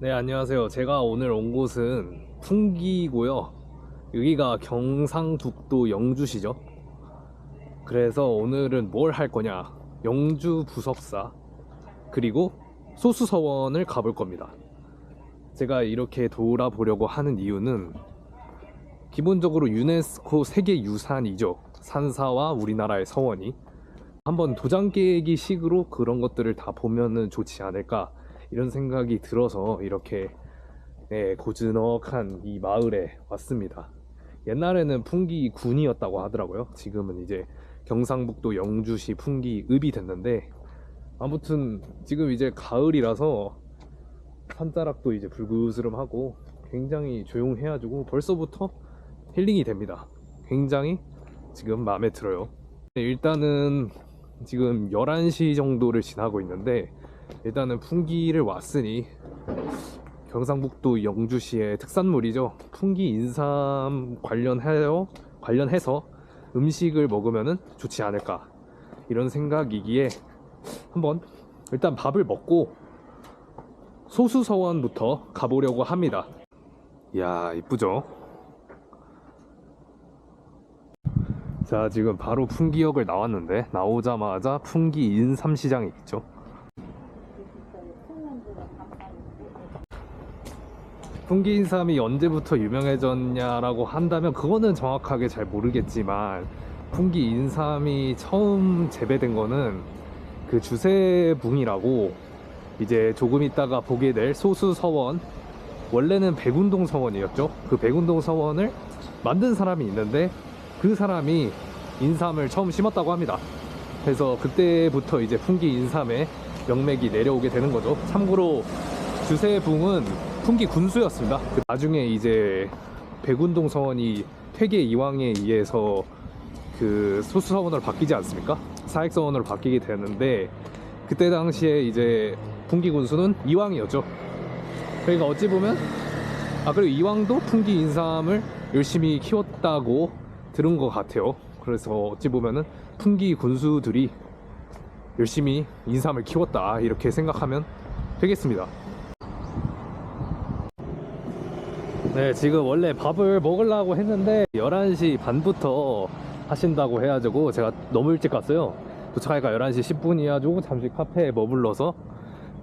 네, 안녕하세요. 제가 오늘 온 곳은 풍기고요. 여기가 경상북도 영주시죠. 그래서 오늘은 뭘 할 거냐? 영주 부석사 그리고 소수서원을 가볼 겁니다. 제가 이렇게 돌아보려고 하는 이유는 기본적으로 유네스코 세계유산이죠. 산사와 우리나라의 서원이 한번 도장 깨기 식으로 그런 것들을 다 보면은 좋지 않을까, 이런 생각이 들어서 이렇게 고즈넉한 이 마을에 왔습니다. 옛날에는 풍기군이었다고 하더라고요. 지금은 이제 경상북도 영주시 풍기읍이 됐는데, 아무튼 지금 이제 가을이라서 산자락도 이제 불그스름하고 굉장히 조용해가지고 벌써부터 힐링이 됩니다. 굉장히 지금 마음에 들어요. 일단은 지금 11시 정도를 지나고 있는데, 일단은 풍기를 왔으니 경상북도 영주시의 특산물이죠. 풍기 인삼 관련해서 음식을 먹으면은 좋지 않을까, 이런 생각이기에 한번 일단 밥을 먹고 소수서원부터 가보려고 합니다. 이야, 이쁘죠? 자, 지금 바로 풍기역을 나왔는데, 나오자마자 풍기 인삼시장이 있죠. 풍기 인삼이 언제부터 유명해졌냐라고 한다면 그거는 정확하게 잘 모르겠지만, 풍기 인삼이 처음 재배된 거는 그 주세붕이라고, 이제 조금 있다가 보게 될 소수서원, 원래는 백운동 서원이었죠. 그 백운동 서원을 만든 사람이 있는데, 그 사람이 인삼을 처음 심었다고 합니다. 그래서 그때부터 이제 풍기 인삼의 명맥이 내려오게 되는 거죠. 참고로 주세붕은 풍기 군수였습니다. 나중에 이제 백운동 서원이 퇴계 이황에 의해서 그 소수서원으로 바뀌지 않습니까? 사익서원으로 바뀌게 되는데, 그때 당시에 이제 풍기 군수는 이황이었죠. 그러니까 어찌 보면 그리고 이황도 풍기 인삼을 열심히 키웠다고 들은 것 같아요. 그래서 어찌 보면은 풍기 군수들이 열심히 인삼을 키웠다, 이렇게 생각하면 되겠습니다. 네, 지금 원래 밥을 먹으려고 했는데 11시 반부터 하신다고 해가지고 제가 너무 일찍 갔어요. 도착하니까 11시 10분이어가지고 잠시 카페에 머물러서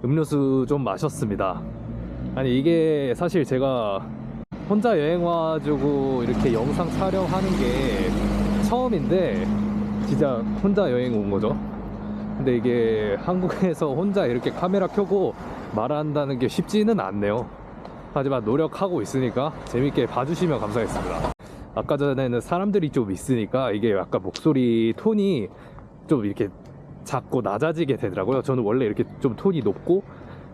음료수 좀 마셨습니다. 아니, 이게 사실 제가 혼자 여행 와가지고 이렇게 영상 촬영하는 게 처음인데, 진짜 혼자 여행 온 거죠. 근데 이게 한국에서 혼자 이렇게 카메라 켜고 말한다는 게 쉽지는 않네요. 하지만 노력하고 있으니까 재밌게 봐주시면 감사하겠습니다. 아까 전에는 사람들이 좀 있으니까 이게 약간 목소리 톤이 좀 이렇게 작고 낮아지게 되더라고요. 저는 원래 이렇게 좀 톤이 높고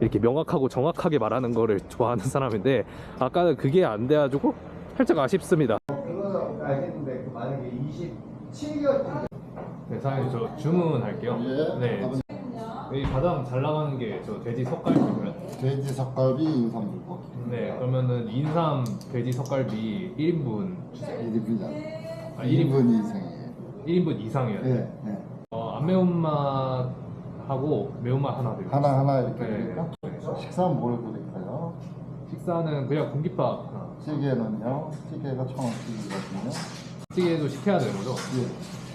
이렇게 명확하고 정확하게 말하는 거를 좋아하는 사람인데, 아까는 그게 안 돼가지고 살짝 아쉽습니다. 그거는 알겠는데, 만약에 27개월. 네, 사장님, 저 주문할게요. 예. 네. 여기 가장 잘 나가는 게 저 돼지 석갈비고요. 돼지 석갈비 인삼 불고기. 네, 그러면은 인삼 돼지 석갈비 1인분 주세요. 1인분이요. 1인분 2승이에요. 1인분 이상이요. 네, 네. 안 매운맛 하고 매운맛 하나 드릴게요. 하나 이렇게 네. 드릴까? 네. 식사는 뭘 드릴까요? 식사는 그냥 공깃밥 하나. 찌개는요? 찌개가 1,000원씩이거든요. 찌개도 시켜야 되는 거죠? 예.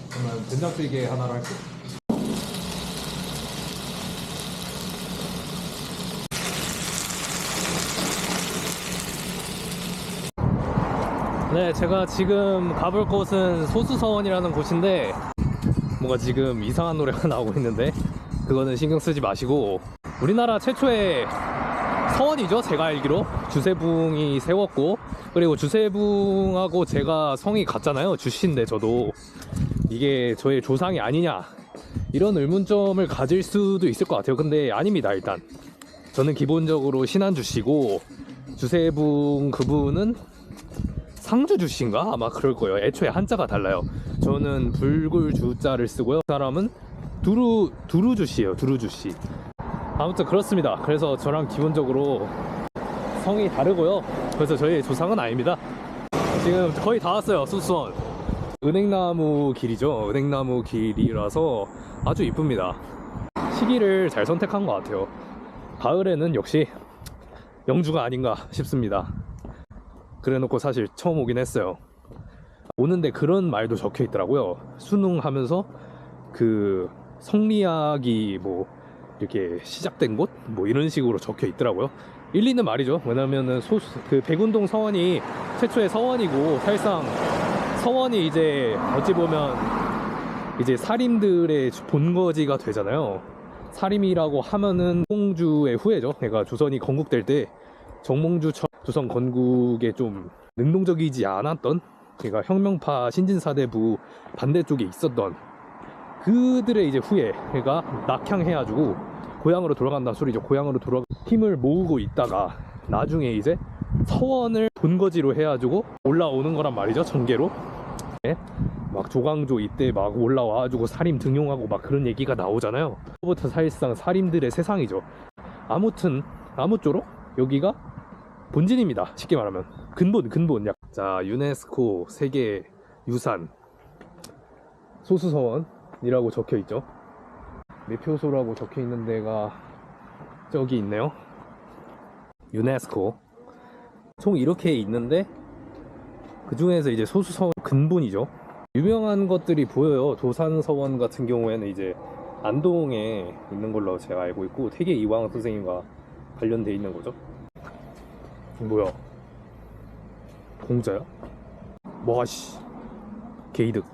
그러면 된장찌개 하나로 할게요. 네, 제가 지금 가볼 곳은 소수서원이라는 곳인데, 뭔가 지금 이상한 노래가 나오고 있는데 그거는 신경 쓰지 마시고, 우리나라 최초의 서원이죠. 제가 알기로 주세붕이 세웠고, 그리고 주세붕하고 제가 성이 같잖아요. 주씨인데 저도 이게 저의 조상이 아니냐, 이런 의문점을 가질 수도 있을 것 같아요. 근데 아닙니다. 일단 저는 기본적으로 신안주씨고, 주세붕 그분은 상주주씨인가? 아마 그럴 거예요. 애초에 한자가 달라요. 저는 불굴주자를 쓰고요. 그 사람은 두루주씨예요. 두루주씨. 아무튼 그렇습니다. 그래서 저랑 기본적으로 성이 다르고요. 그래서 저희 조상은 아닙니다. 지금 거의 다 왔어요. 소수원. 은행나무 길이죠. 은행나무 길이라서 아주 이쁩니다. 시기를 잘 선택한 것 같아요. 가을에는 역시 영주가 아닌가 싶습니다. 그래놓고 사실 처음 오긴 했어요. 오는데 그런 말도 적혀 있더라고요. 수능하면서 그 성리학이 뭐 이렇게 시작된 곳? 뭐 이런 식으로 적혀 있더라고요. 일리는 말이죠. 왜냐면은 그 백운동 서원이 최초의 서원이고, 사실상 서원이 이제 어찌 보면 이제 살인들의 본거지가 되잖아요. 살인이라고 하면은 정몽주의 후예죠. 그러니까 조선이 건국될 때 정몽주처럼 조선 건국에 좀 능동적이지 않았던, 그러니까 혁명파 신진사대부 반대쪽에 있었던 그들의 이제 후예, 그러니까 낙향해가지고 고향으로 돌아간다는 소리죠. 고향으로 돌아 힘을 모으고 있다가 나중에 이제 서원을 본거지로 해가지고 올라오는 거란 말이죠. 전개로. 예? 막 조광조 이때 막 올라와가지고 살인 등용하고 막 그런 얘기가 나오잖아요. 그부터 사실상 살인들의 세상이죠. 아무쪼록 여기가 본진입니다. 쉽게 말하면 근본. 자, 유네스코 세계 유산 소수서원이라고 적혀 있죠. 매표소라고 적혀 있는 데가 저기 있네요. 유네스코. 총 이렇게 있는데 그 중에서 이제 소수서원 근본이죠. 유명한 것들이 보여요. 도산서원 같은 경우에는 이제 안동에 있는 걸로 제가 알고 있고, 태계 이황 선생님과 관련돼 있는 거죠. 뭐야? 공짜야? 와씨, 개이득.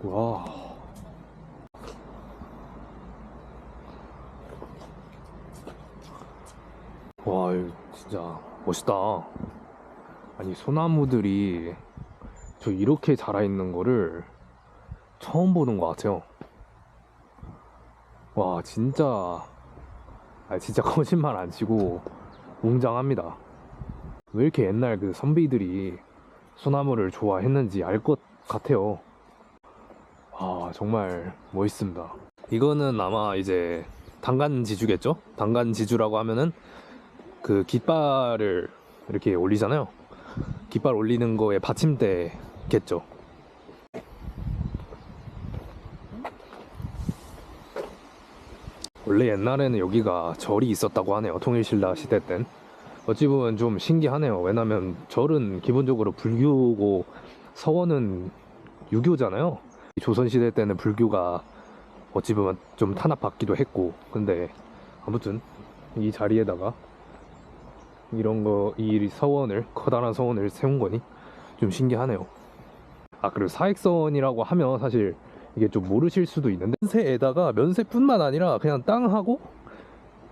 와. 와, 이거 진짜 멋있다. 아니, 소나무들이 저 이렇게 자라있는 거를 처음 보는 것 같아요. 와, 진짜 거짓말 안 치고 웅장합니다. 왜 이렇게 옛날 그 선비들이 소나무를 좋아했는지 알 것 같아요. 아, 정말 멋있습니다. 이거는 아마 이제 단간지주겠죠? 단간지주라고 하면은 그 깃발을 이렇게 올리잖아요. 깃발 올리는 거에 받침대겠죠. 원래 옛날에는 여기가 절이 있었다고 하네요. 통일신라 시대 땐. 어찌 보면 좀 신기하네요. 왜냐면 절은 기본적으로 불교고 서원은 유교잖아요. 조선시대 때는 불교가 어찌 보면 좀 탄압받기도 했고, 근데 아무튼 이 자리에다가 이 서원을, 커다란 서원을 세운 거니 좀 신기하네요. 아, 그리고 사익서원이라고 하면 사실 이게 좀 모르실 수도 있는데, 면세뿐만 아니라 그냥 땅하고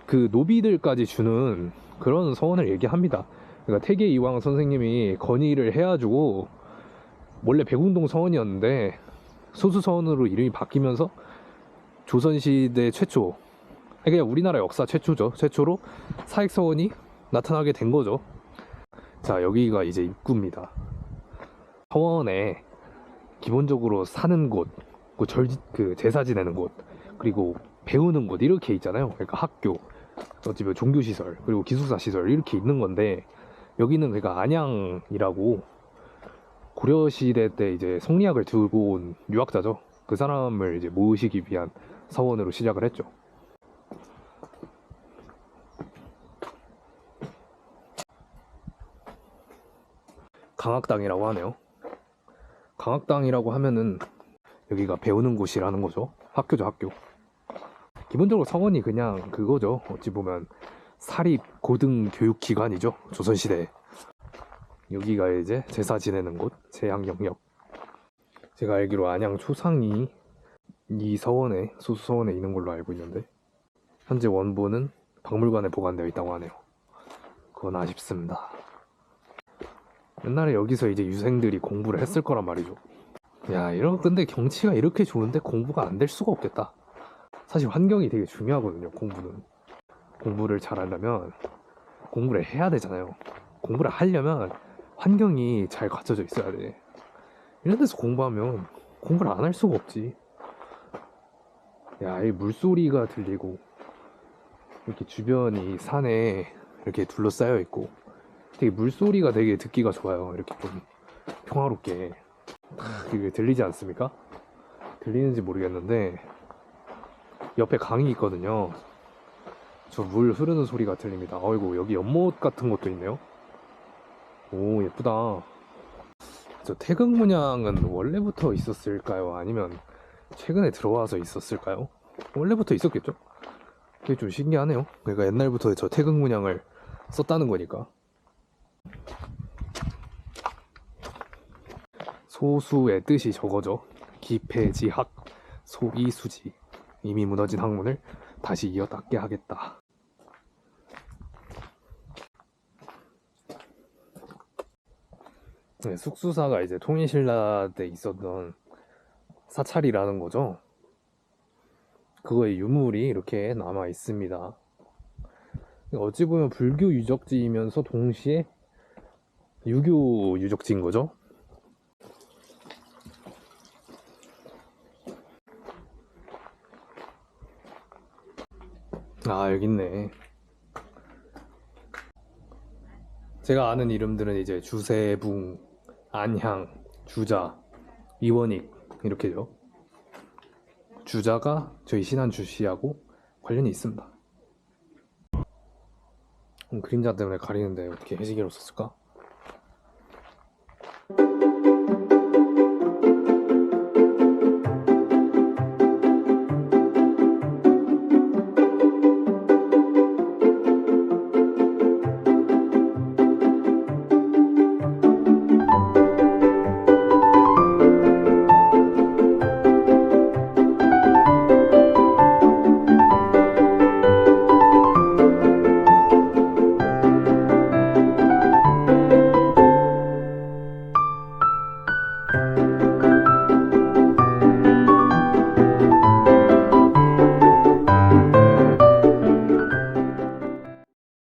그 노비들까지 주는 그런 서원을 얘기합니다. 그러니까 태계 이황 선생님이 건의를 해가지고, 원래 백운동 서원이었는데 소수서원으로 이름이 바뀌면서 조선시대 최초, 그냥 우리나라 역사 최초죠. 최초로 사익서원이 나타나게 된 거죠. 자, 여기가 이제 입구입니다. 서원에 기본적으로 사는 곳, 그 제사 지내는 곳, 그리고 배우는 곳 이렇게 있잖아요. 그러니까 학교, 어찌보면 종교시설, 그리고 기숙사시설 이렇게 있는 건데, 여기는 그러니까 안양이라고 고려시대 때 이제 성리학을 들고 온 유학자죠. 그 사람을 이제 모으시기 위한 서원으로 시작을 했죠. 강학당이라고 하네요. 강학당이라고 하면은 여기가 배우는 곳이라는 거죠. 학교죠, 학교. 기본적으로 서원이 그냥 그거죠. 어찌 보면 사립 고등 교육기관이죠. 조선시대. 여기가 이제 제사 지내는 곳, 제양 영역. 제가 알기로 안양 초상이 이 서원에, 소수서원에 있는 걸로 알고 있는데, 현재 원본은 박물관에 보관되어 있다고 하네요. 그건 아쉽습니다. 옛날에 여기서 이제 유생들이 공부를 했을 거란 말이죠. 야, 근데 경치가 이렇게 좋은데 공부가 안 될 수가 없겠다. 사실 환경이 되게 중요하거든요. 공부를 잘하려면 공부를 해야 되잖아요. 공부를 하려면 환경이 잘 갖춰져 있어야 돼. 이런 데서 공부하면 공부를 안 할 수가 없지. 야, 이 물소리가 들리고, 이렇게 주변이 산에 이렇게 둘러싸여 있고, 되게 물소리가 되게 듣기가 좋아요. 이렇게 좀 평화롭게. 이게 들리지 않습니까? 들리는지 모르겠는데 옆에 강이 있거든요. 저 물 흐르는 소리가 들립니다. 어이구, 여기 연못 같은 것도 있네요. 오, 예쁘다. 저 태극 문양은 원래부터 있었을까요? 아니면 최근에 들어와서 있었을까요? 원래부터 있었겠죠? 그게 좀 신기하네요. 그러니까 옛날부터 저 태극 문양을 썼다는 거니까. 소수의 뜻이 저거죠. 기폐지학, 소이수지. 이미 무너진 학문을 다시 이어 닦게 하겠다. 네, 숙수사가 이제 통일신라 때 있었던 사찰이라는 거죠. 그거의 유물이 이렇게 남아 있습니다. 어찌 보면 불교 유적지이면서 동시에 유교 유적지인 거죠. 아, 여기 있네. 제가 아는 이름들은 이제 주세붕, 안향, 주자, 이원익 이렇게죠. 주자가 저희 신안 주씨하고 관련이 있습니다. 그림자 때문에 가리는데 어떻게 해시계로 썼을까?